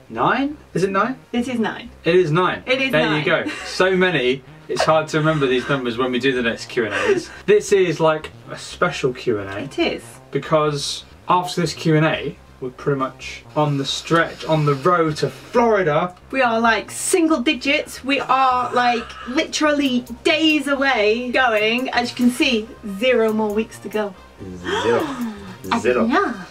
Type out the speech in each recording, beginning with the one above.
9? Is it 9? This is 9. It is 9. It is 9. There you go. So many, it's hard to remember these numbers when we do the next Q&As. This is like a special Q&A. It is. Because after this Q&A, we're pretty much on the stretch, on the road to Florida. We are like single digits. We are like literally days away going. As you can see, 0 more weeks to go. 0. 0. Yeah.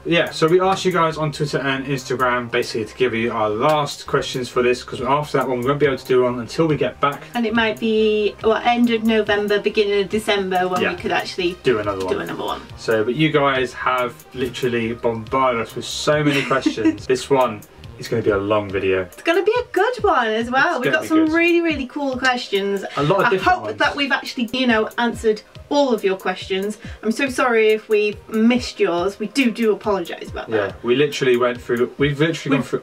Yeah, so we asked you guys on Twitter and Instagram basically to give you our last questions for this, because after that one we won't be able to do one until we get back. And it might be end of November, beginning of December when we could actually do another one. So, but you guys have literally bombarded us with so many questions. This one is going to be a long video. It's going to be a good one as well. We've got some really cool questions. A lot of different ones. I hope that we've actually, answered all of your questions. I'm so sorry if we missed yours. We do apologise about that. Yeah, we've literally gone through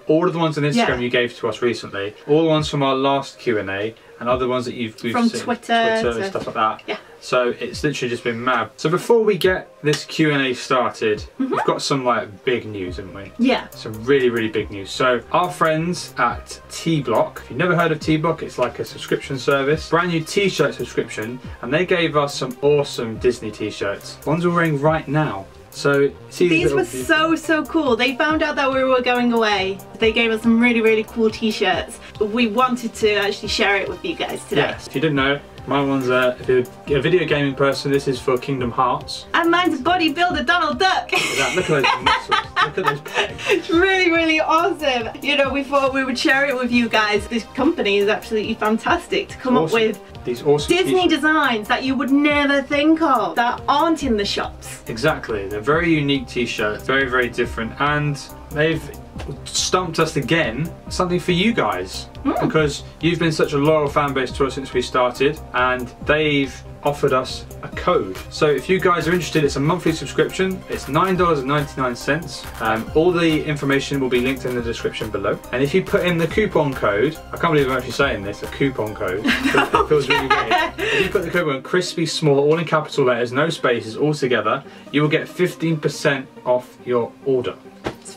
all of the ones on Instagram you gave to us recently, all the ones from our last Q&A, and other ones that we've from seen, Twitter and stuff like that. Yeah. So it's literally just been mad. So before we get this Q&A started, we've got some like big news, haven't we? Yeah. Some really big news. So our friends at T-Block, if you've never heard of T-Block, it's like a subscription service, brand new t-shirt subscription, and they gave us some awesome Disney t-shirts. Ones we're wearing right now. So these were so cool. They found out that we were going away. They gave us some really cool t-shirts. We wanted to actually share it with you guys today. Yes, if you didn't know, my one's if you're a video gaming person, this is for Kingdom Hearts. And mine's bodybuilder Donald Duck. Look at those muscles. Look at those pegs. It's really awesome. We thought we would share it with you guys. This company is absolutely fantastic to come up with these awesome Disney designs that you would never think of, that aren't in the shops. Exactly. They're very unique t-shirts, very different, and they've stumped us again, something for you guys, because you've been such a loyal fan base to us since we started, and they've offered us a code. So if you guys are interested, it's a monthly subscription. It's $9.99. All the information will be linked in the description below, and if you put in the coupon code, I can't believe I'm actually saying this, a coupon code, it feels really weird. If you put the code KrispySmore, all in capital letters, no spaces, all together, you will get 15% off your order.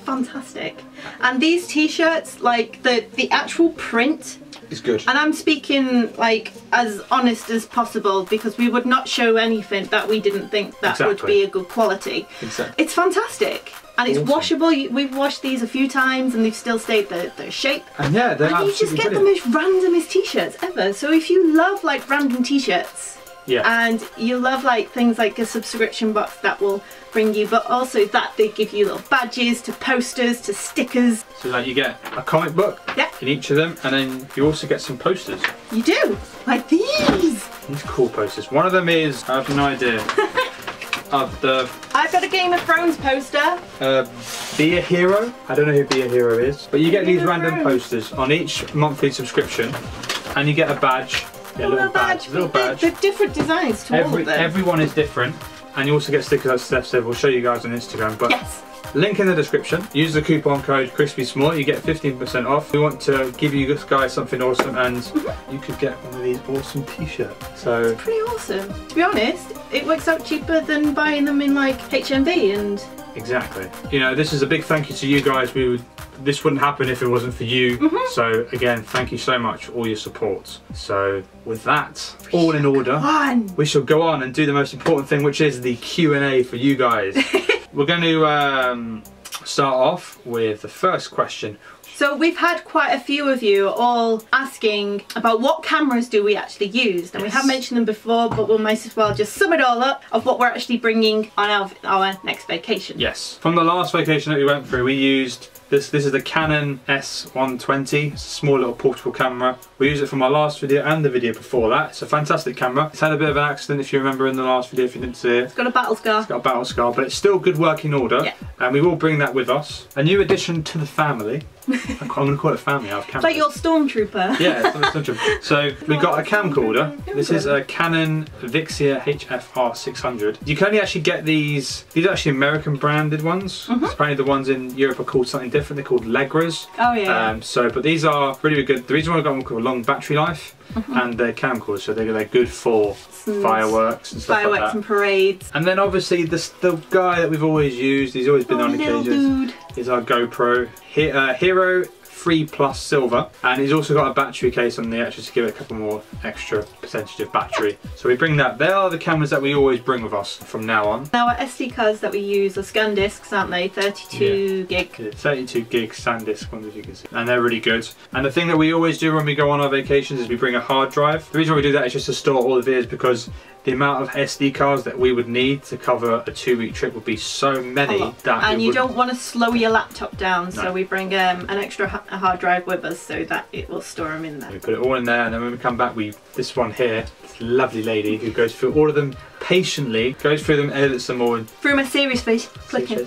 Fantastic. And these t-shirts, like the actual print is good, and I'm speaking like as honest as possible, because we would not show anything that we didn't think that would be a good quality. Exactly. It's fantastic, and it's washable. We've washed these a few times and they've still stayed their shape. And yeah, they're and you just get the most randomest t-shirts ever. So if you love like random t-shirts, and you love like things like a subscription box that will bring you, but also that they give you little badges, to posters, to stickers. So like you get a comic book in each of them, and then you also get some posters. You do, like these. These cool posters. One of them is, I have no idea, of the... I've got a Game of Thrones poster. Be a Hero. I don't know who Be a Hero is, but you get these random posters on each monthly subscription, and you get a badge. Yeah, little badge. They're different designs to all of them. Everyone is different, and you also get stickers like Steph said. We'll show you guys on Instagram. But link in the description. Use the coupon code KrispySmore. You get 15% off. We want to give you guys something awesome, and you could get one of these awesome t-shirts. So it's pretty awesome. To be honest, it works out cheaper than buying them in like HMV and. Exactly. This is a big thank you to you guys. This wouldn't happen if it wasn't for you. So again, thank you so much for all your support. So with that all in order, we shall go on and do the most important thing, which is the Q&A for you guys. We're going to start off with the first question. So we've had quite a few of you all asking about what cameras do we actually use, and we have mentioned them before, but we might as well just sum it all up of what we're actually bringing on our next vacation. Yes, from the last vacation that we went through, we used this is the Canon S120. It's a small little portable camera. We used it from our last video and the video before that. It's a fantastic camera. It's had a bit of an accident, if you remember, in the last video, if you didn't see it. It's got a battle scar. It's got a battle scar, but it's still good working order. Yeah. And we will bring that with us. A new addition to the family. I'm going to call it family out of camera. It's like your stormtrooper. Yeah, it's like a stormtrooper. So we've got a camcorder. This is a Canon Vixia HFR 600. You can only actually get these are actually American branded ones. Apparently the ones in Europe are called something different. They're called Legras. Oh yeah. But these are really good. The reason why I got them called a long battery life, and they're camcorders, so they're good for fireworks and stuff like that. Fireworks and parades. And then obviously the guy that we've always used, he's always been on occasions, is our GoPro. Hero 3 Plus Silver, and he's also got a battery case on the extra to give it a couple more extra percentage of battery. So we bring that. They are the cameras that we always bring with us from now on. Now our SD cards that we use are scan discs, aren't they? 32 gig. Yeah, 32 gig SanDisk ones, as you can see, and they're really good. And the thing that we always do when we go on our vacations is we bring a hard drive. The reason we do that is just to store all the videos, because the amount of SD cards that we would need to cover a 2-week trip would be so many that and you don't want to slow your laptop down, so we bring an extra hard drive with us so that it will store them in there. We put it all in there, and then when we come back, this one here, this lovely lady who goes through all of them patiently, goes through them, edits them all. Through my serious face, clicking.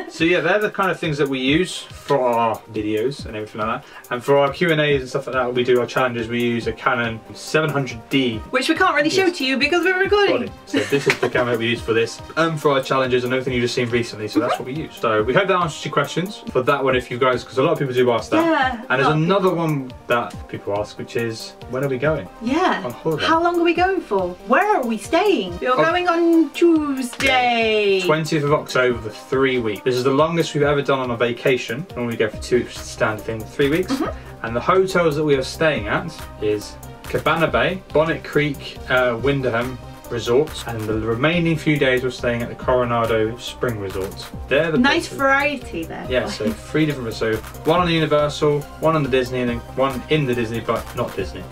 So yeah, they're the kind of things that we use for our videos and everything like that. And for our Q&As and stuff like that, we do our challenges, we use a Canon 700D. Which we can't really show to you because we're recording. So this is the camera we use for this. For our challenges and everything you've just seen recently, so that's what we use. So we hope that answers your questions for that one, if you guys, because a lot of people do ask that. Yeah. And there's another one that people ask, which is, when are we going? Yeah. On holiday. How long are we going for? Where are we staying? We're going on Tuesday. 20th of October for 3 weeks. This is the longest we've ever done on a vacation. Normally we go for 2 weeks, standard thing, 3 weeks. And the hotels that we are staying at is Cabana Bay, Bonnet Creek, Windham Resort, and the remaining few days we're staying at the Coronado Spring Resort. They're the nice variety there. Yeah, so 3 different, so one on the Universal, one on the Disney, and then one in the Disney but not Disney.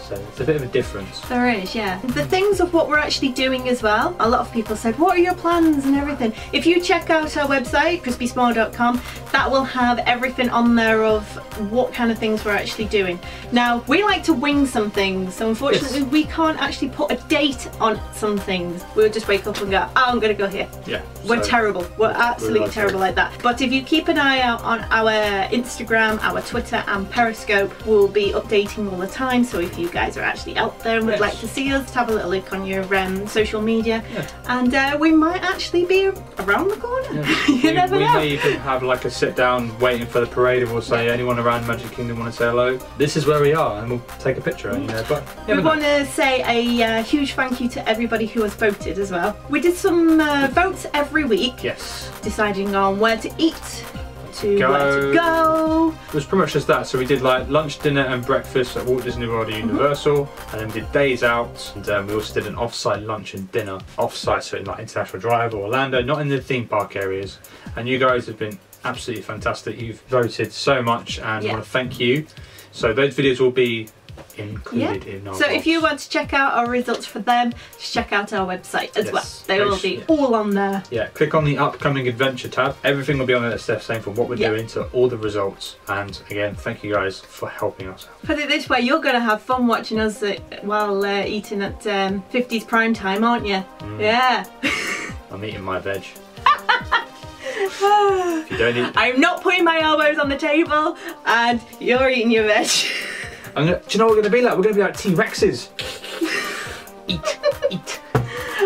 So it's a bit of a difference. There is, yeah. The things of what we're actually doing as well. A lot of people said, what are your plans and everything? If you check out our website, KrispySmore.com, that will have everything on there of what kind of things we're actually doing. Now, we like to wing some things, so unfortunately we can't actually put a date on some things. We'll just wake up and go, oh, I'm going to go here. Yeah. We're terrible. We're absolutely terrible like that. But if you keep an eye out on our Instagram, our Twitter and Periscope, we'll be updating all the time. So if you guys are actually out there and would like to see us, have a little look on your social media, and we might actually be around the corner. You never know. We may even have like a sit down waiting for the parade, and we'll say, anyone around Magic Kingdom want to say hello? This is where we are, and we'll take a picture. You know, but we want to say a huge thank you to everybody who has voted as well. We did some votes every week. Yes. Deciding on where to eat, where to go. It was pretty much just that. So we did like lunch, dinner and breakfast at Walt Disney World or Universal, and then did days out, and we also did an off-site lunch and dinner. Off-site, so in like International Drive or Orlando, not in the theme park areas. And you guys have been absolutely fantastic. You've voted so much, and I want to thank you. So those videos will be included in our box. If you want to check out our results for them, just check out our website as well. They will be all on there. Yeah, click on the upcoming adventure tab. Everything will be on there that's the same from what we're doing to all the results. And again, thank you guys for helping us out. Put it this way, you're going to have fun watching us while eating at 50s prime time, aren't you? Yeah. I'm eating my veg. If you don't eat... I'm not putting my elbows on the table, and you're eating your veg. Do you know what we're going to be like? We're going to be like T-Rexes. Eat.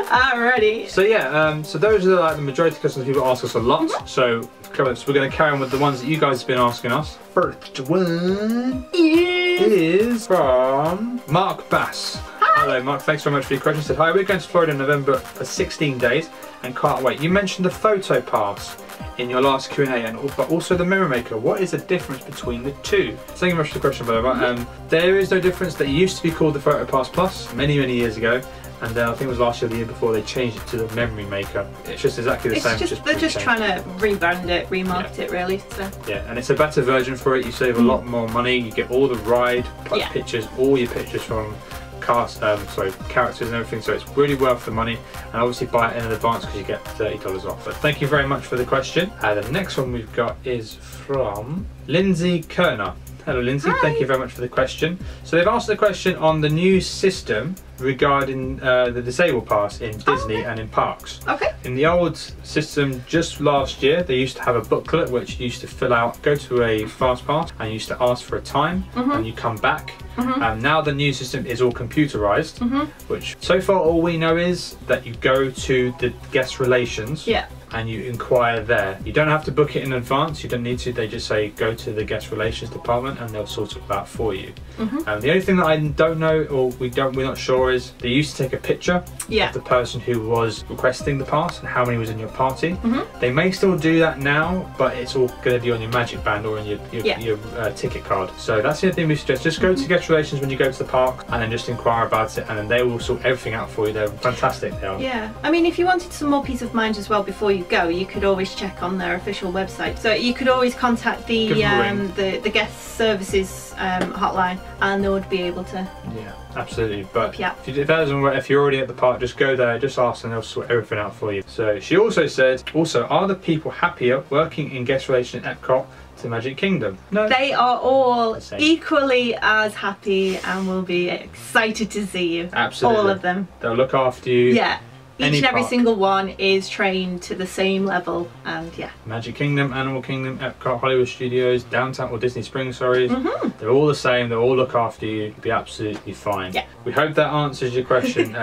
Alrighty. So yeah, so those are like the majority of questions people ask us a lot. So we're going to carry on with the ones that you guys have been asking us. First one is from Mark Bass. Hello Mark, thanks very much for your question. He said, hi, we're going to Florida in November for 16 days and can't wait. You mentioned the photo pass in your last Q&A, but also the Memory Maker. What is the difference between the two? Thank you very much for the question, by the way. There is no difference. They used to be called the Photo Pass Plus many years ago, and then I think it was last year or the year before they changed it to the Memory Maker. It's just exactly the same. They're just trying to rebrand it, remarket it really. So. Yeah, and it's a better version for it. You save a lot more money. You get all the ride pictures, all your pictures from characters and everything, so it's really worth the money, and obviously buy it in advance because you get $30 off. But thank you very much for the question. The next one we've got is from Lindsay Kerner. Hello Lindsay, thank you very much for the question. So they've asked the question on the new system regarding the disabled pass in Disney and in parks. Okay. In the old system, just last year, they used to have a booklet which you used to fill out, go to a fast pass, and you used to ask for a time, and you come back. Now the new system is all computerized, which so far all we know is that you go to the guest relations and you inquire there. You don't have to book it in advance, you don't need to. They just say go to the guest relations department and they'll sort it out for you. The only thing that I don't know, or we're not sure, is they used to take a picture of the person who was requesting the pass and how many was in your party. They may still do that now, but it's all going to be on your magic band or in your ticket card. So that's the only thing we suggest. Just go to guest relations when you go to the park and then just inquire about it, and then they will sort everything out for you. They're fantastic, they are. Yeah, I mean, if you wanted some more peace of mind as well before you go, you could always check on their official website. So you could always contact the guest services hotline, and they would be able to. Yeah, absolutely. But if you're already at the park, just go there, just ask, and they'll sort everything out for you. So she also said, are the people happier working in guest relations at Epcot to Magic Kingdom? No. They are all equally as happy and will be excited to see you. Absolutely. All of them. They'll look after you. Yeah. Each and every single one is trained to the same level, and yeah. Magic Kingdom, Animal Kingdom, Epcot, Hollywood Studios, Downtown or Disney Springs, sorry. They're all the same, they'll all look after you. You'll be absolutely fine. Yeah. We hope that answers your question,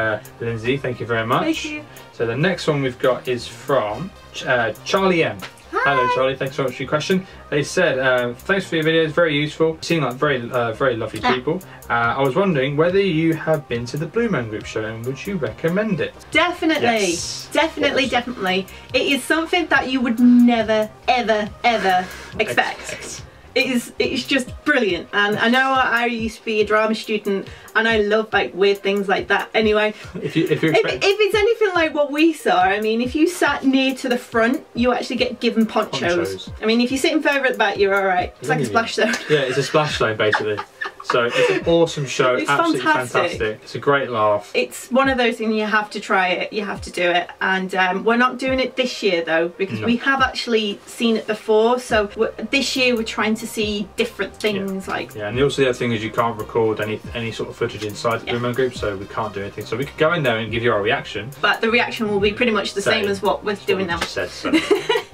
Lindsay. Thank you very much. Thank you. So the next one we've got is from Charlie M. Hi. Hello Charlie, thanks so much for your question. They said, thanks for your videos, very useful. Seem like very lovely people. I was wondering whether you have been to the Blue Man Group show and would you recommend it? Definitely, yes. Definitely. It is something that you would never, ever expect. It is just brilliant, and I know I used to be a drama student and I love like weird things like that anyway. If it's anything like what we saw, I mean, if you sat near to the front, you actually get given ponchos. I mean, if you're sitting further at the back, you're alright. It's like a splash zone. Yeah, it's a splash zone basically. So it's an awesome show, it's absolutely fantastic. It's a great laugh. It's one of those things, you have to try it, you have to do it. And we're not doing it this year though, because we have actually seen it before. So this year we're trying to see different things like. Yeah, and also the other thing is you can't record any sort of footage inside the Blue Man Group, so we can't do anything. So we could go in there and give you our reaction. But the reaction will be pretty much the same as what we're doing now. Said, so.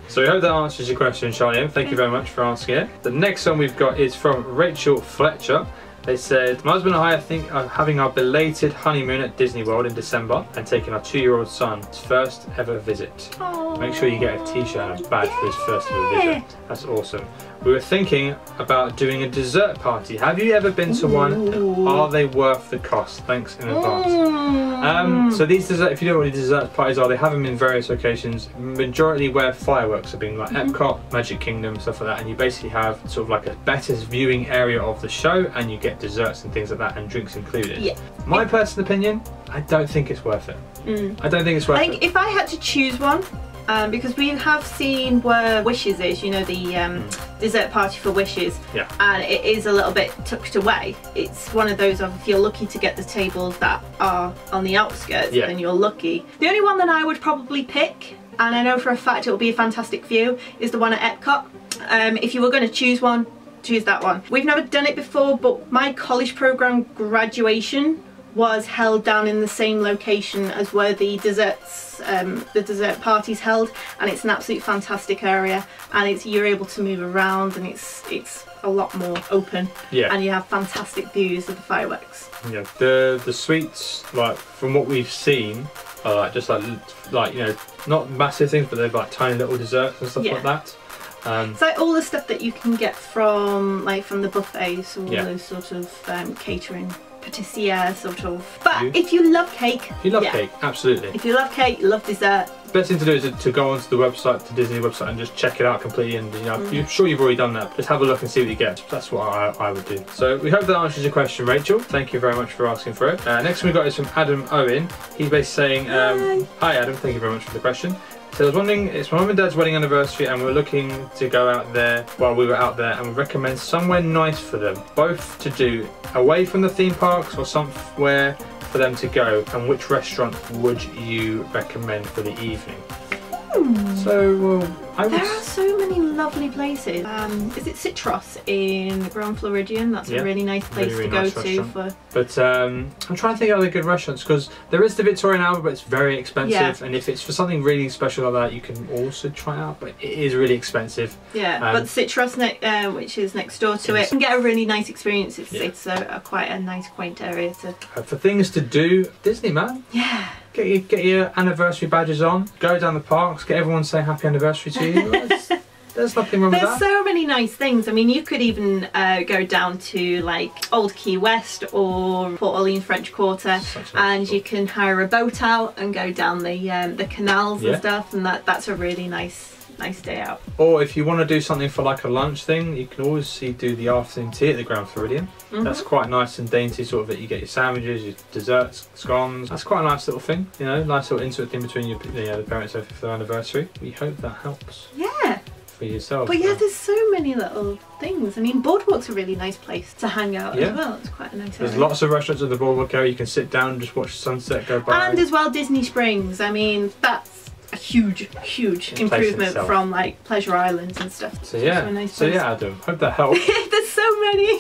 So we hope that answers your question, Charlie. Thank you very much for asking it. The next one we've got is from Rachel Fletcher. They said, my husband and I think are having our belated honeymoon at Disney World in December and taking our 2-year-old son's first ever visit. Aww. Make sure you get a t-shirt and a badge for his first ever visit. That's awesome. We were thinking about doing a dessert party. Have you ever been to one? And are they worth the cost? Thanks in advance. So these desserts, if you don't know what these dessert parties are, they have them in various locations. Majority where fireworks are being, like Epcot, Magic Kingdom, stuff like that. And you basically have sort of like a better viewing area of the show, and you get desserts and things like that, and drinks included. Yeah. My personal opinion, I don't think it's worth it. I don't think it's worth it. I think if I had to choose one, because we have seen where Wishes is, you know, the dessert party for Wishes, and it is a little bit tucked away. It's one of those of, if you're lucky to get the tables that are on the outskirts, then you're lucky. The only one that I would probably pick, and I know for a fact it will be a fantastic view, is the one at Epcot. If you were going to choose one, choose that one. We've never done it before, but my college program graduation was held down in the same location as where the dessert party's held, and it's an absolute fantastic area, and you're able to move around, and it's a lot more open, and you have fantastic views of the fireworks. Yeah, the sweets, like from what we've seen, are like just like you know, not massive things, but they're like tiny little desserts and stuff like that. It's like all the stuff that you can get from the buffets, all those sort of catering, patissiere sort of. But if you love cake, cake, absolutely. If you love cake, you love dessert. The best thing to do is to go onto the website, the Disney website, and just check it out completely. And you know, I'm sure you've already done that. Just have a look and see what you get. That's what I would do. So we hope that answers your question, Rachel. Thank you very much for asking for it. Next one we got is from Adam Owen. He's basically saying, hi Adam, thank you very much for the question. So I was wondering, it's my mum and dad's wedding anniversary and we're looking to go out there while we were out there, and we recommend somewhere nice for them, both to do away from the theme parks or somewhere for them to go, and which restaurant would you recommend for the evening? So, there are so many lovely places. Is it Citrus in the Grand Floridian? That's a really nice place to go to. But I'm trying to think of other good restaurants, because there is the Victorian Albert, but it's very expensive. And if it's for something really special like that, you can also try it out, but it is really expensive. Yeah, but Citrus, which is next door to it, you can get a really nice experience. It's quite a nice, quaint area to. For things to do, Disney, man. Yeah. get your anniversary badges on, go down the parks, get everyone to say happy anniversary to you. There's nothing wrong with that. There's so many nice things. I mean, you could even go down to like Old Key West or Port Orleans French Quarter, and you can hire a boat out and go down the canals and stuff, and that's a really nice day out. Or if you want to do something for like a lunch thing, you can always do the afternoon tea at the Grand Floridian. That's quite nice and dainty sort of. You get your sandwiches, your desserts, scones. That's quite a nice little thing, you know, nice little intimate thing between the parents over for their anniversary. We hope that helps. Yeah. For yourself. But yeah, there's so many little things. I mean, Boardwalk's a really nice place to hang out as well. It's quite a nice area. There's lots of restaurants at the Boardwalk area. You can sit down and just watch the sunset go by. And as well, Disney Springs. I mean, that's a huge improvement from like Pleasure Islands and stuff. So yeah, Adam, hope that helps. There's so many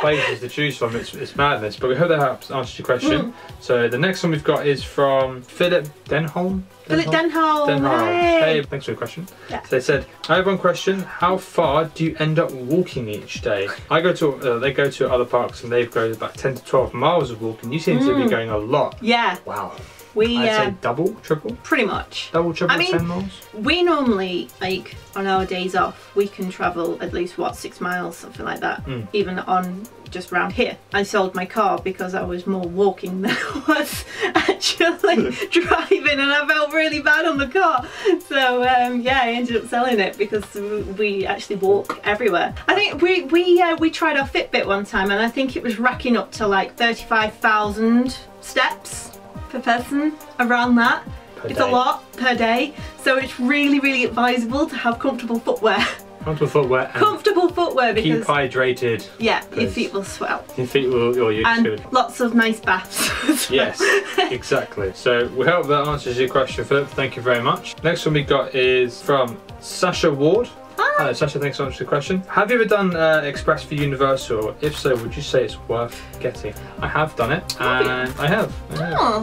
places to choose from. It's madness, but we hope that helps answer your question. So the next one we've got is from Philip Denholm. Hey, thanks for the question. Yeah. So they said, I have one question. How far do you end up walking each day? They go to other parks and they go about 10 to 12 miles of walking. You seem to be going a lot. Yeah. Wow. I'd say double, triple? Pretty much. Double, triple, 10 miles? We normally, like, on our days off, we can travel at least, 6 miles, something like that. Even on just round here. I sold my car because I was more walking than I was actually driving, and I felt really bad on the car. So, yeah, I ended up selling it because we actually walk everywhere. I think we tried our Fitbit one time, and I think it was racking up to like 35,000 steps per person, around that. It's a lot per day, so it's really advisable to have comfortable footwear. Comfortable footwear because keep hydrated. Yeah, your feet will swell. Your feet will. And lots of nice baths. Yes, exactly. So we hope that answers your question, Philip. Thank you very much. Next one we got is from Sasha Ward. Hello Sasha, thanks so much for the question. Have you ever done Express for Universal? If so, would you say it's worth getting? I have done it, and I have.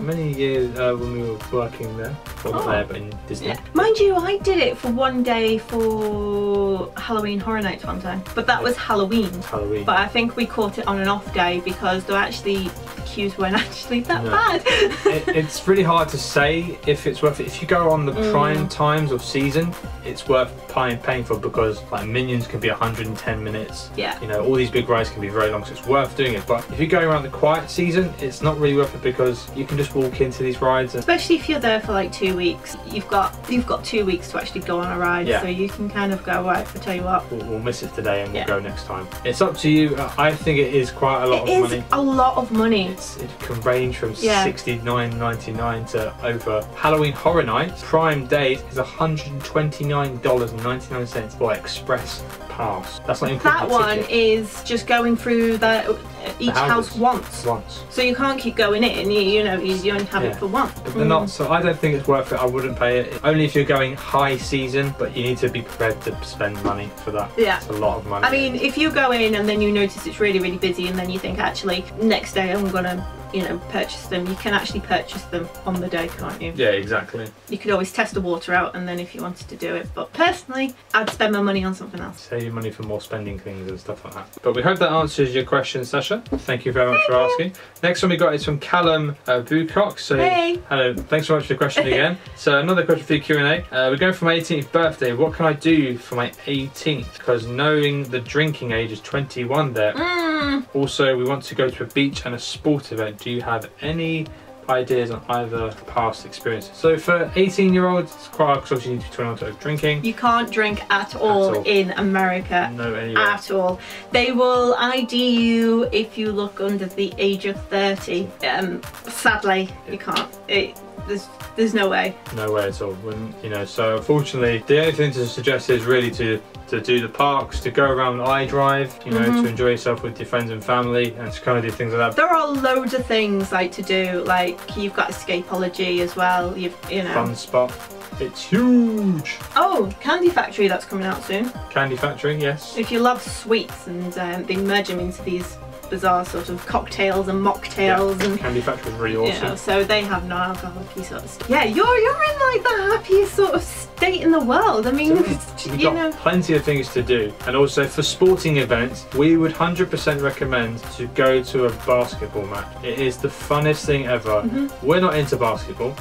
Many years when we were working there. Well, not there, but in Disney. Yeah. Mind you, I did it for one day for Halloween Horror Nights one time, but that was Halloween. But I think we caught it on an off day because the queues weren't actually that bad. It's really hard to say if it's worth it. If you go on the prime times of season, it's worth paying for, because like Minions can be 110 minutes. Yeah. You know, all these big rides can be very long, so it's worth doing it. But if you're going around the quiet season, it's not really worth it because you can just walk into these rides. Especially if you're there for like 2 weeks, you've got 2 weeks to actually go on a ride. Yeah. So you can kind of go, right, I'll tell you what. We'll miss it today and we'll go next time. It's up to you. I think it is quite a lot of money. It is a lot of money. It can range from $69.99 to over. Halloween Horror Nights prime date is $129.99 for express pass. That's not including that one is just going through each house once. So you can't keep going in. You know, you only have it for once. But they're not. So I don't think it's worth it. I wouldn't pay it. Only if you're going high season, but you need to be prepared to spend money for that. Yeah, it's a lot of money. I mean, if you go in and then you notice it's really busy, and then you think actually next day I'm gonna, you know, purchase them. You can actually purchase them on the day, can't you? Yeah, exactly. You could always test the water out, and then if you wanted to do it. But personally, I'd spend my money on something else. Save your money for more spending things and stuff like that. But we hope that answers your question, Sasha. Thank you very much for asking. Next one we got is from Callum Bucock. So, hey. Hello, thanks so much for the question again. So another question for your Q&A. We're going for my 18th birthday. What can I do for my 18th? Because knowing the drinking age is 21 there. Also, we want to go to a beach and a sport event. Do you have any ideas on either past experiences? So for 18-year-olds, it's quite hard because obviously you need to be 21 to drinking. You can't drink at all in America. No, anyway. At all. They will ID you if you look under the age of 30. Sadly, you can't. There's no way. No way at all. You know, so unfortunately, the only thing to suggest is really to do the parks, to go around iDrive, you know, to enjoy yourself with your friends and family, and to kind of do things like that. There are loads of things like to do. Like you've got Escapology as well. You know. Fun Spot. It's huge. Oh, Candy Factory, that's coming out soon. Candy Factory, yes. If you love sweets, and they merge them into these bizarre sort of cocktails and mocktails and Candy Factory is really awesome. You know, so they have non-alcoholic sort of stuff. Yeah, you're in like the happiest sort of state in the world. I mean, we've got plenty of things to do, and also for sporting events, we would 100% recommend to go to a basketball match. It is the funnest thing ever. We're not into basketball.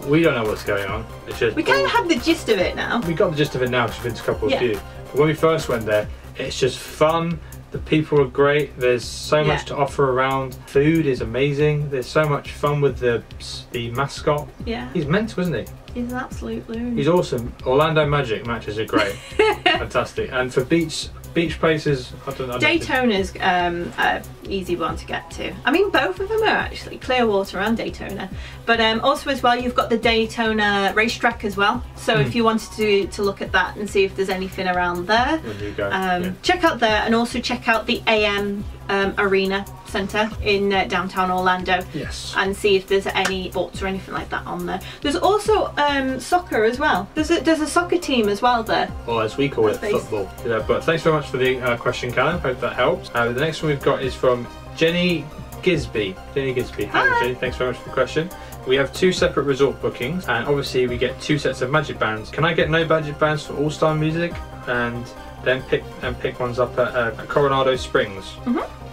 We don't know what's going on. It's just we kind of have the gist of it now. We got the gist of it now because we've been to a couple of you. But when we first went there, it's just fun. The people are great. There's so much to offer around. Food is amazing. There's so much fun with the mascot. Yeah. He's mental, isn't he? He's an absolute loon. He's awesome. Orlando Magic matches are great. Fantastic. And for beach places, I don't know. Daytona's an easy one to get to. I mean, both of them are actually, Clearwater and Daytona. But also as well, you've got the Daytona racetrack as well. So if you wanted to look at that and see if there's anything around there, there you go. Check out there, and also check out the AM Arena Centre in downtown Orlando. Yes. And see if there's any sports or anything like that on there. There's also soccer as well. There's a soccer team as well there. Or as we call it, football. Yeah, but thanks very much for the question, Callum. Hope that helps. The next one we've got is from Jenny Gisby. Hi Jenny, thanks very much for the question. We have 2 separate resort bookings, and obviously we get 2 sets of magic bands. Can I get no magic bands for All-Star Music, and then pick ones up at Coronado Springs?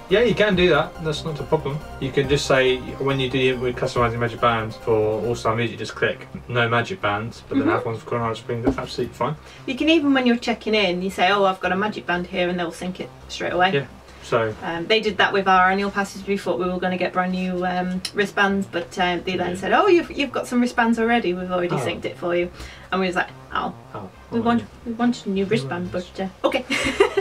Yeah, you can do that. That's not a problem. You can just say, when you do with customizing magic bands for All-Star Music, just click no magic bands, but then have ones for Coronado Springs. That's absolutely fine. You can even, when you're checking in, you say, oh, I've got a magic band here, and they'll sync it straight away. Yeah. So they did that with our annual passes. We thought we were going to get brand new wristbands, but they then said, "Oh, you've got some wristbands already. We've already synced it for you." And we was like, we wanted a new wristband, but okay."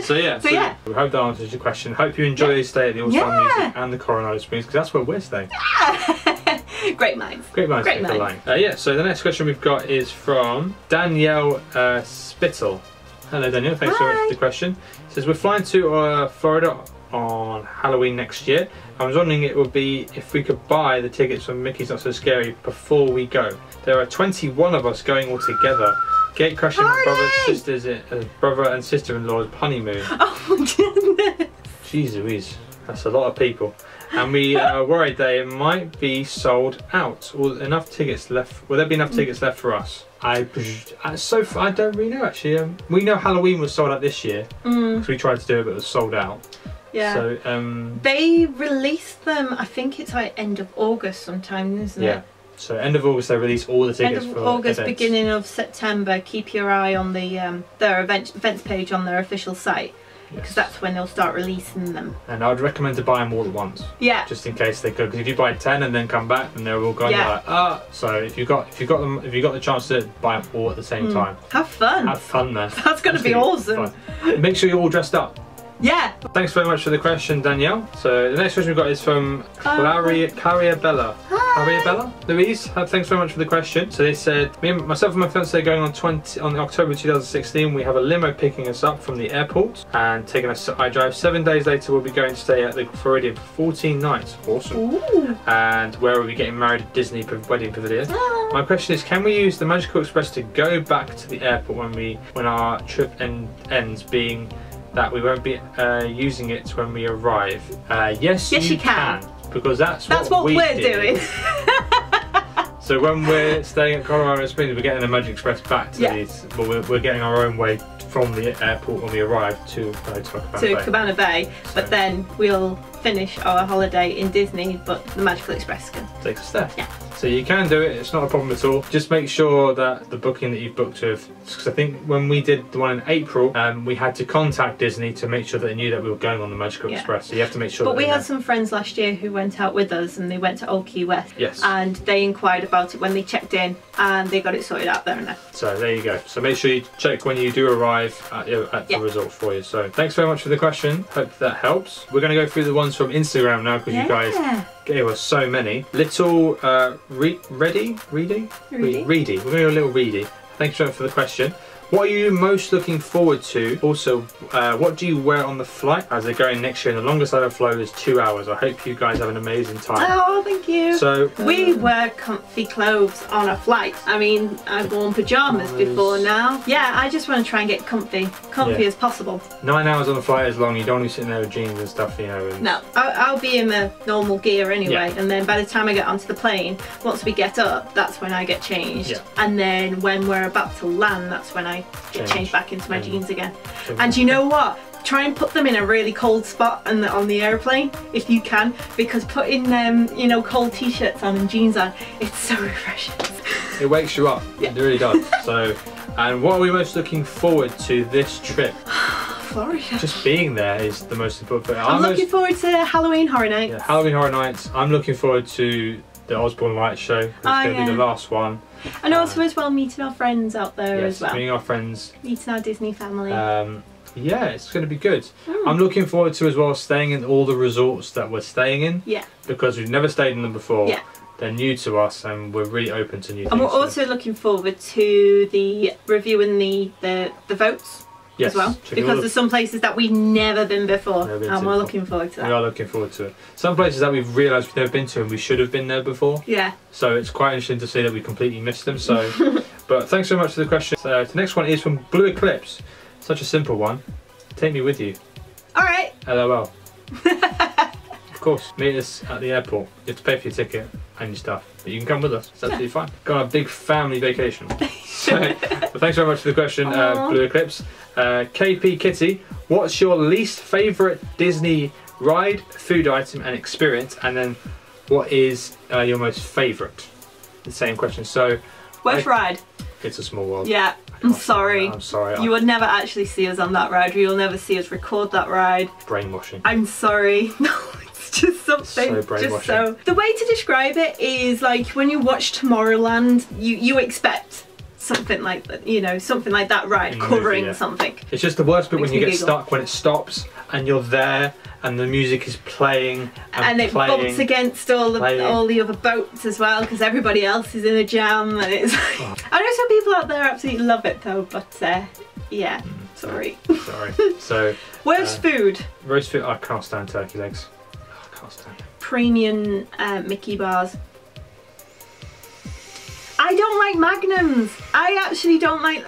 So yeah, we hope that answers your question. Hope you enjoy your stay at the All-Star Music and the Coronado Springs, because that's where we're staying. Great minds. Great minds. Yeah. So the next question we've got is from Danielle Spittle. Hello Danielle, thanks so much for the question. It says, we're flying to Florida on Halloween next year. I was wondering it would be if we could buy the tickets for Mickey's Not So Scary before we go. There are 21 of us going all together. Gate crashing my brother and sister-in-law's honeymoon. Oh my goodness. Jeez Louise, that's a lot of people. And we are worried that it might be sold out. Will there be enough tickets left for us? I don't really know actually. We know Halloween was sold out this year because we tried to do it, but it was sold out. Yeah. So they released them. I think it's like end of August sometime, isn't it? Yeah. So end of August they release all the tickets. End of August, events. Beginning of September. Keep your eye on the their events page on their official site. Because that's when they'll start releasing them. And I would recommend to buy them all at once. Yeah. Just in case they go, because if you buy 10 and then come back, then they're all gone. Yeah. You're like, So if you got the chance to buy them all at the same time. Have fun. Have fun, man. That's gonna be awesome. Make sure you're all dressed up. Yeah. Thanks very much for the question, Danielle. So the next question we've got is from Clariabella. Clariabella? Louise, thanks very much for the question. So they said, myself and my fiance are going on October 2016. We have a limo picking us up from the airport and taking us to iDrive. 7 days later we'll be going to stay at the Floridian for 14 nights. Awesome. Ooh. And where we'll be getting married at Disney Wedding Pavilion. Ah. My question is, can we use the Magical Express to go back to the airport when our trip ends, being that we won't be using it when we arrive? Yes, you can. Because that's what we're doing. So when we're staying at Colorado Springs, we're getting the Magic Express back to these. Well, we're getting our own way from the airport when we arrive to Cabana Bay. But then we'll finish our holiday in Disney, but the Magical Express can take us there. Yeah. So you can do it, it's not a problem at all. Just make sure that the booking that you've booked with, because I think when we did the one in April, we had to contact Disney to make sure that they knew that we were going on the Magical Express. So you have to make sure. But we had some friends last year who went out with us, and they went to Old Key West. Yes. And they inquired about it when they checked in, and they got it sorted out there and there. So there you go. So make sure you check when you do arrive at the resort for you. So thanks very much for the question. Hope that helps. We're going to go through the ones from Instagram now, because you guys gave us so many. Little Reedy. We're going to go a little Reedy. Thanks so much for the question. What are you most looking forward to? Also, what do you wear on the flight as they're going next year? And the longest I've ever flown is 2 hours. I hope you guys have an amazing time. Oh, thank you. So we wear comfy clothes on a flight. I mean, I've worn pajamas before now. Yeah, I just want to try and get comfy as possible. 9 hours on the flight is long. You don't want to be sitting there with jeans and stuff, you know. And no, I'll be in the normal gear anyway, and then by the time I get onto the plane, once we get up, that's when I get changed, and then when we're about to land, that's when I get changed back into my jeans again. And you know what? Try and put them in a really cold spot on the airplane if you can, because putting you know, cold t-shirts on and jeans on, it's so refreshing. It wakes you up. It really does. So, and what are we most looking forward to this trip? Florida. Just being there is the most important thing. I'm looking forward to Halloween Horror Nights. Yeah, Halloween Horror Nights. I'm looking forward to the Osborne Lights show. It's going to be the last one. And also as well meeting our friends out there as well. Meeting our friends. Meeting our Disney family. Yeah, it's going to be good. I'm looking forward to as well staying in all the resorts that we're staying in. Yeah. Because we've never stayed in them before. Yeah. They're new to us and we're really open to new things. And we're also looking forward to the reviewing the votes. As well, because there's some places that we've never been before, and we're looking forward to that. We are looking forward to it. Some places that we've realised we've never been to and we should have been there before. Yeah. So it's quite interesting to see that we completely missed them. So, but thanks so much for the question. So the next one is from Blue Eclipse. Such a simple one. Take me with you. All right. LOL. Of course, meet us at the airport. You have to pay for your ticket and your stuff, but you can come with us. It's absolutely fine. Go on a big family vacation. So, well, thanks very much for the question, Blue Eclipse. KP Kitty, what's your least favourite Disney ride, food item and experience? And then what is your most favourite? The same question. So, which ride? It's a Small World. Yeah. I'm sorry. I'm sorry. You would never actually see us on that ride. You'll never see us record that ride. Brainwashing. I'm sorry. No, it's just something. So brainwashing. The way to describe it is like when you watch Tomorrowland, you expect something like that, you know, something like that ride covering something. It's just the worst bit when you get stuck, when it stops and you're there and the music is playing and it bumps against all the other boats as well, because everybody else is in a jam, and it's I know some people out there absolutely love it though, but yeah, sorry. So worst food? Roast food. I can't stand turkey legs. I can't stand it. Premium Mickey bars. I don't like Magnums. I actually don't like.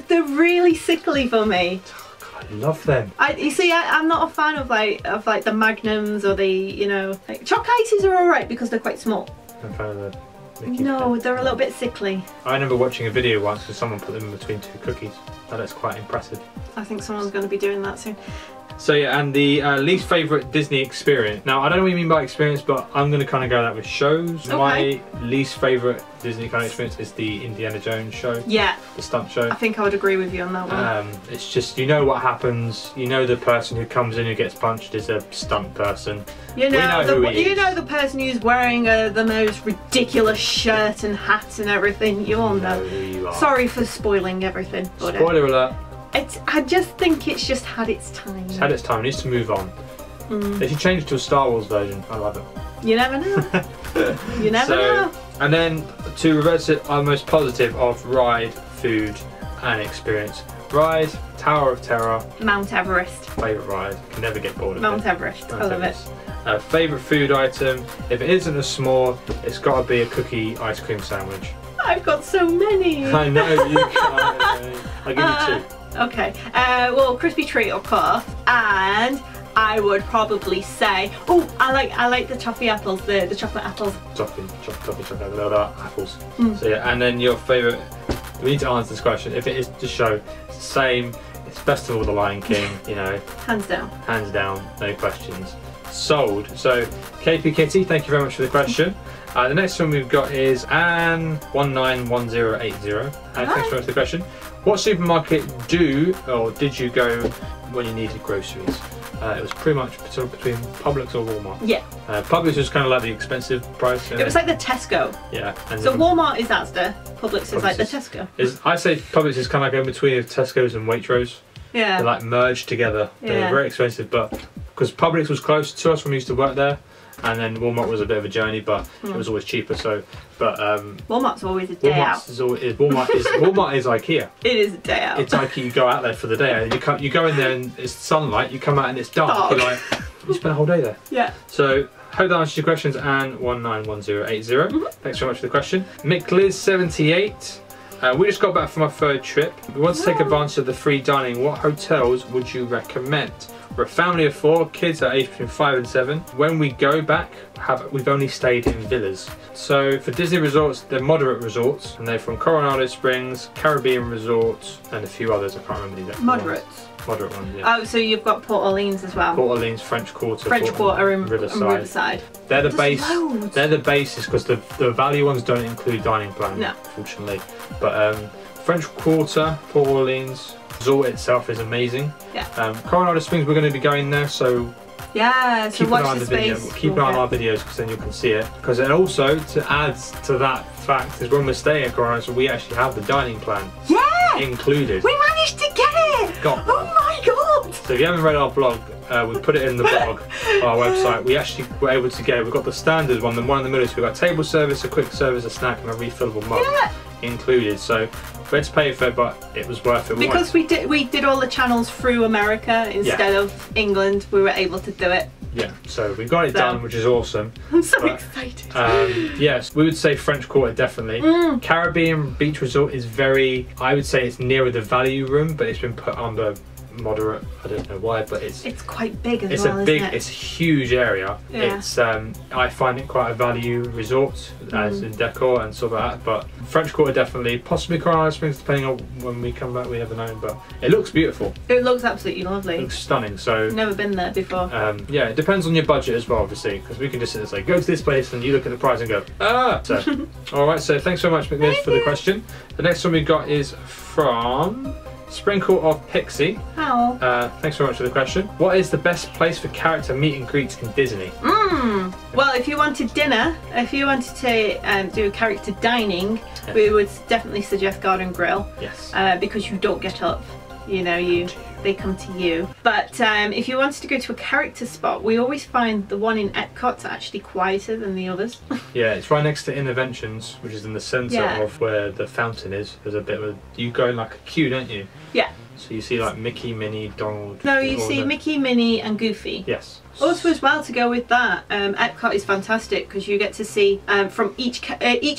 They're really sickly for me. I love them. You see, I'm not a fan of like the Magnums or the, you know, like chalk ices are alright because they're quite small. I'm a fan of the Mickey. No, they're a little bit sickly. I remember watching a video once where someone put them in between two cookies. That is quite impressive. I think someone's going to be doing that soon. So yeah, and the least favourite Disney experience. Now, I don't know what you mean by experience, but I'm going to kind of go that with shows. Okay. My least favourite Disney kind of experience is the Indiana Jones show. Yeah. The stunt show. I think I would agree with you on that one. It's just, you know what happens. You know the person who comes in who gets punched is a stunt person. You know the person who's wearing the most ridiculous shirt and hat and everything. You all know. Who you are. Sorry for spoiling everything. But, spoiler alert. I just think it's just had its time. It's had its time. It needs to move on. They should change it to a Star Wars version. I love it. You never know. You never know. And then to reverse it, our most positive of ride, food, and experience. Ride, Tower of Terror. Mount Everest. Favourite ride. Can never get bored of Mount Everest. I love it. Favourite food item. If it isn't a s'more, it's got to be a cookie ice cream sandwich. I've got so many. I know you can. I'll give you 2. Okay, well, crispy treat of course, and I would probably say, oh, I like the toffee apples, the chocolate apples. Toffee chocolate apples. So yeah, and then your favourite. We need to answer this question. If it is the show, it's the same. It's best of all, The Lion King. You know, hands down. Hands down, no questions. Sold. So, KP Kitty, thank you very much for the question. The next one we've got is Anne191080. Thanks very much for the question. What supermarket did you go when you needed groceries? It was pretty much sort of between Publix or Walmart. Yeah. Publix was kind of like the expensive price. It was like the Tesco. Yeah. And so Walmart is Asda, Publix is like the Tesco. I say Publix is kind of like in between Tesco's and Waitrose. Yeah. They're like merged together. They're very expensive, but because Publix was close to us when we used to work there, and then Walmart was a bit of a journey, but it was always cheaper. So, but Walmart's always a day out. Walmart is IKEA. It is a day out. It's IKEA. You go out there for the day. You go in there and it's sunlight. You come out and it's dark. You're like, you spend a whole day there. Yeah. So. Hope that answers your questions, and 191080. Thanks very much for the question. McLiz78. We just got back from our third trip. We want to take advantage of the free dining. What hotels would you recommend? We're a family of 4, kids are aged between 5 and 7. When we go back, we've only stayed in villas. So for Disney resorts, they're moderate resorts, and they're from Coronado Springs, Caribbean Resorts, and a few others. I can't remember the exact Moderates. Moderate ones, yeah. Oh, so you've got Port Orleans as well. Port Orleans, French Quarter, and Riverside. They're the base. Loads. They're the basis because the value ones don't include dining plan, unfortunately. But French Quarter, Port Orleans, resort itself is amazing. Yeah. Coronado Springs, we're going to be going there, so yeah. So watch the space. Keep an eye on our videos because then you can see it. Because then also to add to that fact is when we're staying at Coronado, so we actually have the dining plan. Yeah. Included. We managed to get it. Oh my god. So if you haven't read our blog, we put it in the blog on our website. We actually were able to get it. We've got the standard one, the one in the middle. So we've got table service, a quick service, a snack, and a refillable mug included. So we had to pay for it, but it was worth it. Because we did all the channels through America instead of England. We were able to do it. Yeah, so we got it done, which is awesome. I'm so excited. Yes, we would say French Quarter definitely. Caribbean Beach Resort is I would say it's nearer the value room, but it's been put under moderate. I don't know why, but it's quite big as well, isn't it? It's a huge area. Yeah. It's I find it quite a value resort as in decor and stuff like that. But French Quarter definitely, possibly Coronado Springs depending on when we come back. We never know, but it looks beautiful. It looks absolutely lovely. It looks stunning. So never been there before. Yeah, it depends on your budget as well, obviously, because we can just sit there and say go to this place and you look at the price and go So all right, so thanks so much, McNiz, for the question. The next one we got is from Sprinkle of Pixie. How? Thanks very much for the question. What is the best place for character meet and greets in Disney? Well, if you wanted dinner, if you wanted to do character dining, we would definitely suggest Garden Grill. Yes. Because you don't get up. You know, they come to you. But if you wanted to go to a character spot, we always find the one in Epcot's actually quieter than the others. Yeah, it's right next to Interventions, which is in the centre of where the fountain is. There's a bit of you go in like a queue, don't you? Yeah. So you see like Mickey, Minnie, Donald. No, you see Mickey, Minnie and Goofy. Yes. Also as well, to go with that, Epcot is fantastic because you get to see from each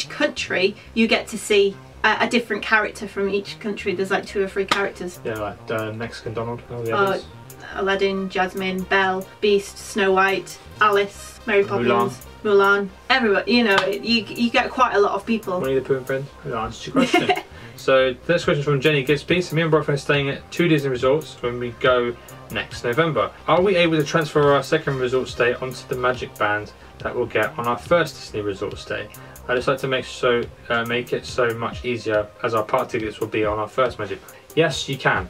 country, you get to see a different character from each country. There's like 2 or 3 characters. Yeah, like Mexican Donald and all the others. Aladdin, Jasmine, Belle, Beast, Snow White, Alice, Mary Poppins, Mulan. Everybody, you know, you get quite a lot of people. Winnie the Pooh and Friends. That answers your question. So the next question is from Jenny Gibbsby. So me and boyfriend are staying at 2 Disney resorts when we go next November. Are we able to transfer our second resort stay onto the Magic Band that we'll get on our first Disney resort stay? I'd just like to make it so much easier as our park tickets will be on our first Magic Band. Yes, you can.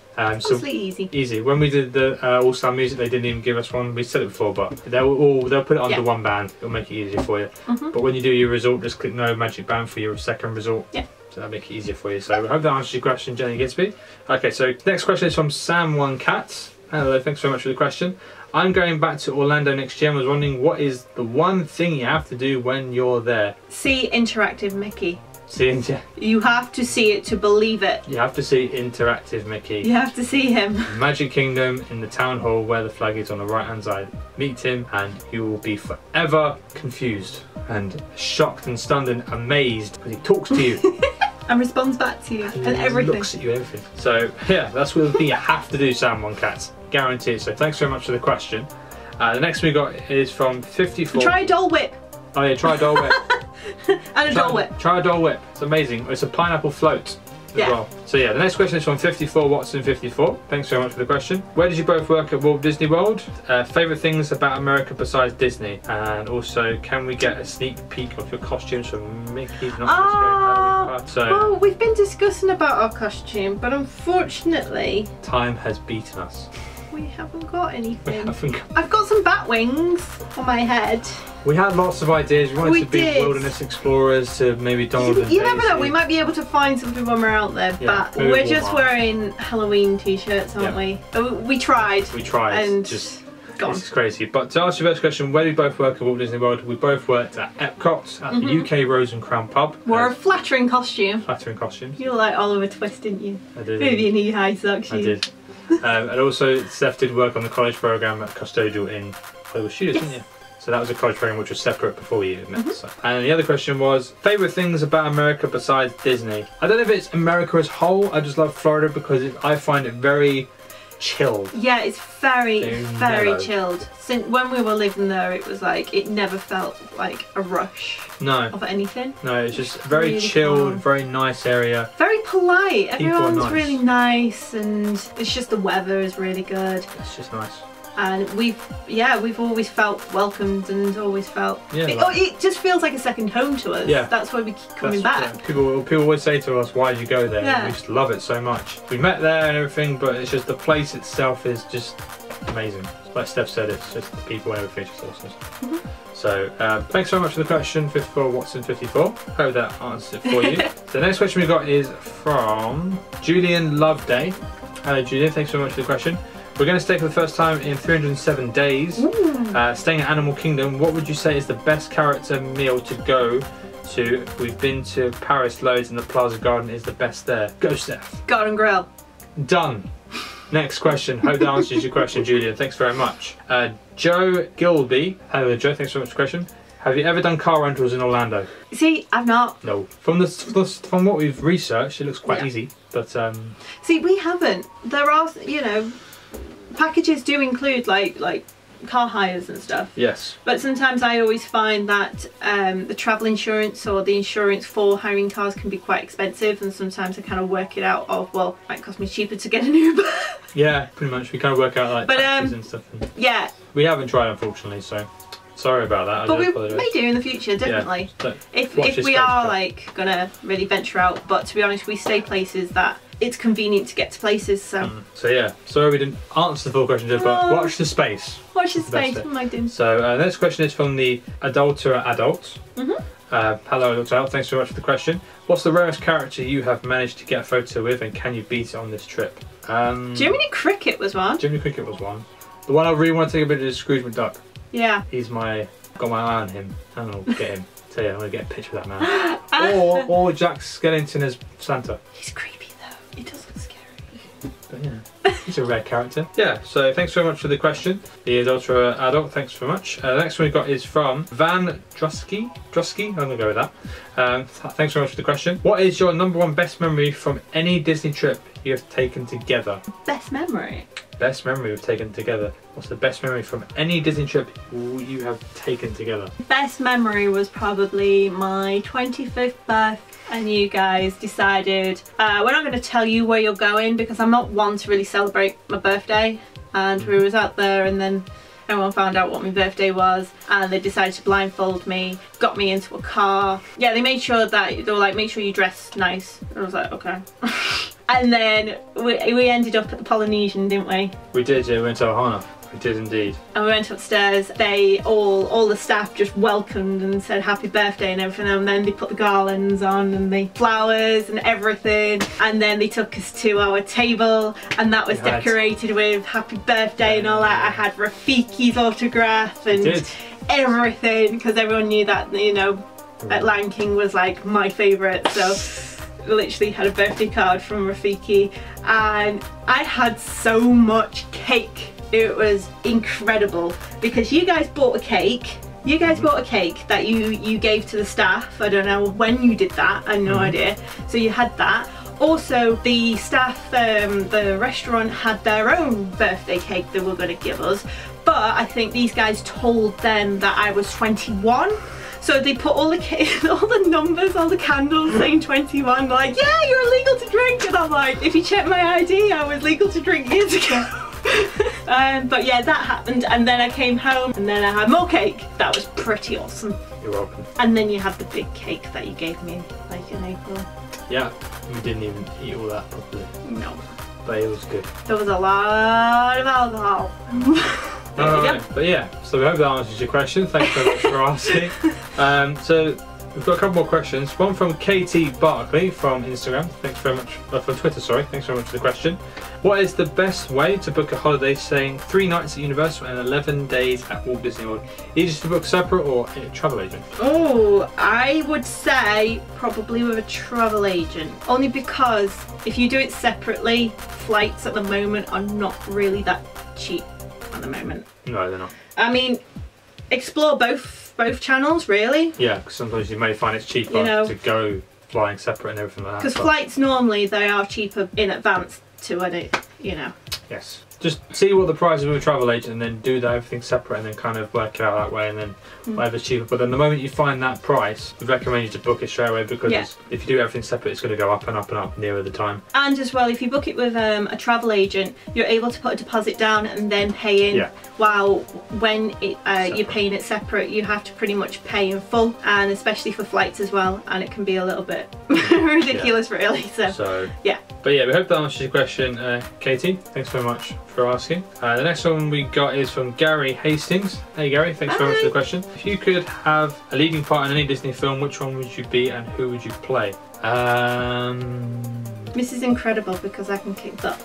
Easy. When we did the All Star Music, they didn't even give us one. We said it before, but they'll put it under one band. It'll make it easier for you. But when you do your resort, just click no Magic Band for your second resort. Yeah. So that'll make it easier for you. So I hope that answers your question, Jenny Gibbsby. Okay, so next question is from Sam1Cat. Hello, thanks very much for the question. I'm going back to Orlando next year and was wondering what is the one thing you have to do when you're there? See Interactive Mickey. You have to see it to believe it. You have to see Interactive Mickey. You have to see him. Magic Kingdom in the town hall where the flag is on the right hand side. Meet him and you will be forever confused and shocked and stunned and amazed because he talks to you. And responds back to you and everything. Looks at you and everything. So yeah, that's the thing you have to do, Sam1Cat. Guaranteed. So thanks very much for the question. The next we got is from 54. Try Dole Whip. Oh yeah, try Dole Whip. And a Dole Whip. Try a Dole Whip. It's amazing. It's a pineapple float as well. So yeah, the next question is from 54 Watson 54. Thanks very much for the question. Where did you both work at Walt Disney World? Favourite things about America besides Disney? And also, can we get a sneak peek of your costumes from Mickey's well, we've been discussing about our costume, but unfortunately time has beaten us. We haven't got anything. I've got some bat wings on my head. We had lots of ideas. We wanted to be wilderness explorers to maybe Donald and Daisy. You never know, we might be able to find something when we're out there, but we're just wearing Halloween t-shirts, aren't we? We tried. We tried. And Go on. This is crazy. But to answer your first question, where do we both work at Walt Disney World? We both worked at Epcot, at the UK Rose and Crown pub. Wore a flattering costume. Flattering costumes. You were like Oliver Twist, didn't you? I did. Maybe a knee-high socks. I did. And also, Steph did work on the college programme at Custodial in Hollywood Studios, didn't you? So that was a college programme which was separate before you met. So. And the other question was, favourite things about America besides Disney? I don't know if it's America as a whole, I just love Florida because I find it very chilled. Yeah, it's very mellow. chilled. Since when we were living there, it was like, it never felt like a rush of anything. No, it's just very really chilled, calm. Very nice area. Very polite. Everyone's nice. really nice, and it's just the weather is really good. It's just nice. And we've always felt welcomed and always felt it just feels like a second home to us. Yeah. That's why we keep coming back. Yeah. People always say to us, why did you go there? Yeah. We just love it so much. We met there and everything, but it's just the place itself is just amazing. Like Steph said, it's just the people and everything is awesome. So thanks so much for the question, 54 Watson 54. Hope that answers it for you. The next question we got is from Julian Loveday. Hello Julian, thanks so much for the question. We're going to stay for the first time in 307 days, staying at Animal Kingdom. What would you say is the best character meal to go to? We've been to Paris loads and the Plaza Garden is the best there. Go Steph. Garden Grill. Done. Next question. Hope that answers your question, Julian. Thanks very much. Joe Gilby. Hello Joe, thanks so much for the question. Have you ever done car rentals in Orlando? See, I've not. No. From what we've researched, it looks quite easy. But see, we haven't. There are, you know, packages do include like car hires and stuff. Yes. But sometimes I always find that the travel insurance or the insurance for hiring cars can be quite expensive, and sometimes I kind of work it out of, well, it might cost me cheaper to get an Uber. Yeah, pretty much. We kind of work out like taxes and stuff. And yeah. We haven't tried, unfortunately, so sorry about that. But we may do in the future, definitely. Yeah, if we are like gonna really venture out, but to be honest, we stay places that it's convenient to get to places, so. So yeah, sorry we didn't answer the full question, but watch the space. Watch the space, what am I doing? So the next question is from the Adultera Adult. Hello Adult Adult, thanks very much for the question. What's the rarest character you have managed to get a photo with, and can you beat it on this trip? Jiminy Cricket was one. Jiminy Cricket was one. The one I really want to take a bit of is Scrooge McDuck. Yeah. He's got my eye on him. I don't know, get him. Tell you, I'm gonna get a picture of that man. or Jack Skellington as Santa. He's creepy though. He does look scary. But yeah, he's a rare character. Yeah, so thanks very much for the question. The Adultera Adult, thanks very much. The next one we got is from Van Drusky. I'm gonna go with that. Thanks very much for the question. What is your #1 best memory from any Disney trip you have taken together? Best memory? Best memory we've taken together. What's the best memory from any Disney trip you have taken together? Best memory was probably my 25th birthday, and you guys decided, we're not going to tell you where you're going because I'm not one to really celebrate my birthday, and we was out there and then everyone found out what my birthday was and they decided to blindfold me, got me into a car. Yeah, they made sure that, they were like, make sure you dress nice. And I was like, okay. And then we ended up at the Polynesian, didn't we? We did, yeah, we went to Ohana. We did indeed. And we went upstairs. They all the staff just welcomed and said happy birthday and everything, and then they put the garlands on and the flowers and everything, and then they took us to our table and that was decorated with happy birthday and all that. I had Rafiki's autograph and everything because everyone knew that, you know, at Lion King was like my favourite, so literally had a birthday card from Rafiki, and I had so much cake. It was incredible because you guys bought a cake. You guys bought a cake that you gave to the staff. I don't know when you did that. I have no idea. So you had that. Also, the staff, the restaurant had their own birthday cake they were going to give us, but I think these guys told them that I was 21. So they put all the numbers, all the candles saying 21, like, yeah, you're legal to drink. And I'm like, if you check my ID, I was legal to drink years ago. But yeah, that happened, and then I came home and then I had more cake. That was pretty awesome. You're welcome. And then you had the big cake that you gave me, like in April. Yeah, we didn't even eat all that properly. No. But it was good. There was a lot of alcohol. Alright, but yeah, so we hope that answers your question. Thanks so much for asking. So we've got a couple more questions. One from KT Barkley from Instagram. Thanks very much, from Twitter, sorry. Thanks very much for the question. What is the best way to book a holiday staying 3 nights at Universal and 11 days at Walt Disney World? Easiest to book separate or a travel agent? Oh, I would say probably with a travel agent. Only because if you do it separately, flights at the moment are not really that cheap at the moment. No, they're not. I mean, explore both channels, really. Yeah, because sometimes you may find it's cheaper to go flying separate and everything like that. Because flights normally, they are cheaper in advance to it, you know. Yes. Just see what the price is with a travel agent and then do that everything separate and then kind of work it out that way and then whatever's cheaper. But then the moment you find that price, we recommend you to book it straight away because if you do everything separate, it's going to go up and up and up nearer the time. And as well, if you book it with a travel agent, you're able to put a deposit down and then pay in. Yeah. While when you're paying it separate, you have to pretty much pay in full, and especially for flights as well, and it can be a little bit ridiculous really. So yeah. But yeah, we hope that answers your question, Katie. Thanks very much for asking. The next one we got is from Gary Hastings. Hey Gary, thanks very much for the question. If you could have a leading part in any Disney film, which one would you be and who would you play? Mrs. Incredible, because I can kick butt.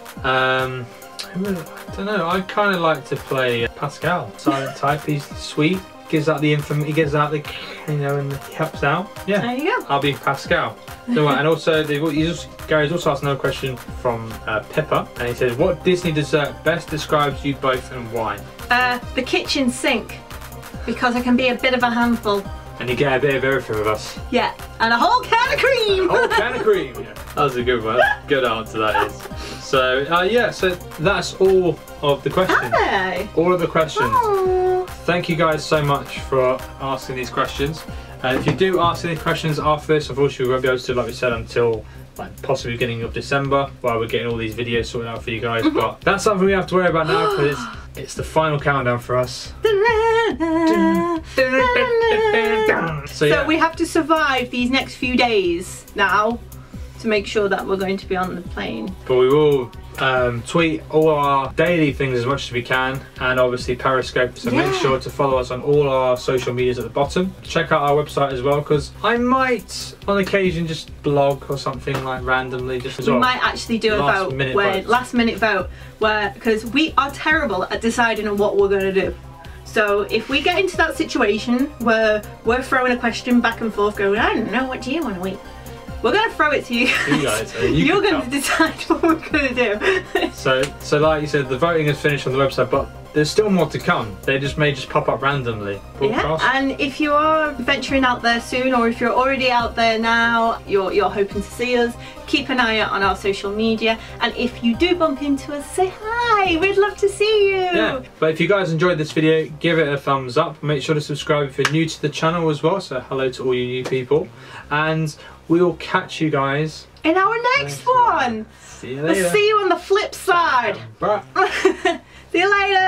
I don't know, I kind of like to play Pascal. Silent type, he's sweet. Gives out the infamy, he gives out the, you know, and he helps out. Yeah, there you go. I'll be Pascal. So, and also, Gary's also asked another question from Pippa, and he says, what Disney dessert best describes you both and why? The kitchen sink, because I can be a bit of a handful. And you get a bit of everything with us. Yeah, and a whole can of cream. A whole can of cream. Yeah, that was a good one. Good answer that is. So yeah, so that's all of the questions. Hey. All of the questions. Oh. Thank you guys so much for asking these questions. If you do ask any questions after this, unfortunately we won't be able to, like we said, until like possibly beginning of December, while we're getting all these videos sorted out for you guys. But that's something we have to worry about now because it's the final countdown for us. So we have to survive these next few days now to make sure that we're going to be on the plane. But we will tweet all our daily things as much as we can, and obviously Periscope, so make sure to follow us on all our social medias at the bottom. Check out our website as well, because I might on occasion just blog or something like randomly. We might actually do a last minute vote, where because we are terrible at deciding on what we're going to do. So if we get into that situation where we're throwing a question back and forth going, I don't know, what do you want to eat? We're going to throw it to you guys. You're going to decide what we're going to do. so like you said, the voting is finished on the website, but there's still more to come. They may just pop up randomly. Yeah, and if you are venturing out there soon, or if you're already out there now, you're hoping to see us, keep an eye out on our social media, and if you do bump into us, say hi, we'd love to see you. Yeah, but if you guys enjoyed this video, give it a thumbs up. Make sure to subscribe if you're new to the channel as well, so hello to all you new people, and we will catch you guys in our next one. See you later. We'll see you on the flip side. Bye. See you later.